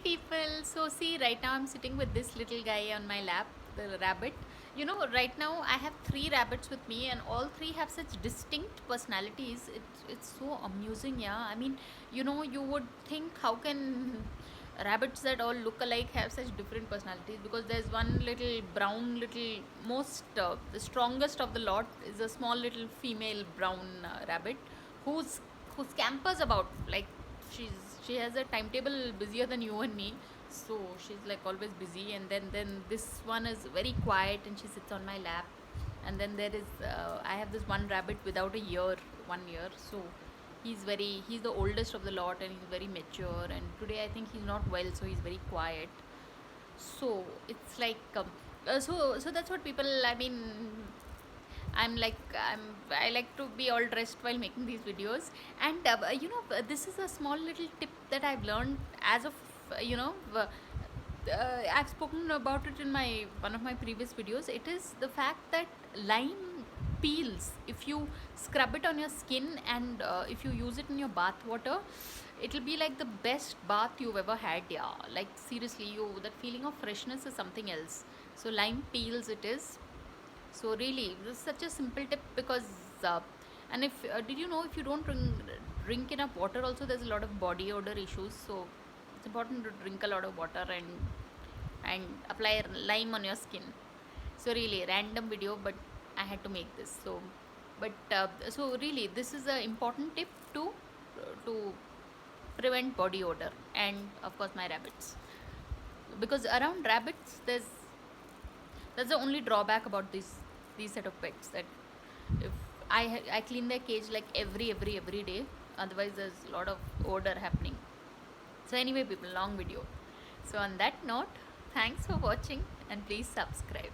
people. So see, right now I'm sitting with this little guy on my lap, the rabbit. You know, right now I have three rabbits with me, and all three have such distinct personalities. It's so amusing, yeah. I mean, you would think, how can rabbits that all look alike have such different personalities? Because there's one little brown, little most the strongest of the lot is a small little female brown rabbit who's who scampers about like she has a timetable busier than you and me, so she's like always busy. And then this one is very quiet and she sits on my lap. And then there is I have this one rabbit without a year, 1 year. So he's the oldest of the lot, and he's very mature, and today I think he's not well, so he's very quiet. So it's like so that's what people, I mean, I like to be all dressed while making these videos. And this is a small little tip that I've learned as of I've spoken about it in my one of my previous videos. It is the fact that lime peels. If you scrub it on your skin, and if you use it in your bath water, it'll be like the best bath you've ever had. Yeah, like seriously, you that feeling of freshness is something else. So lime peels it is. So really, this is such a simple tip because, and if did you know, if you don't drink enough water, also there's a lot of body odor issues. So it's important to drink a lot of water and apply lime on your skin. So really, random video, but I had to make this. So, but so really, this is an important tip to prevent body odor, and of course my rabbits, because around rabbits that's the only drawback about these set of pets, that if I clean their cage like every day, otherwise there's a lot of odor happening. So anyway, people, long video. So on that note, thanks for watching and please subscribe.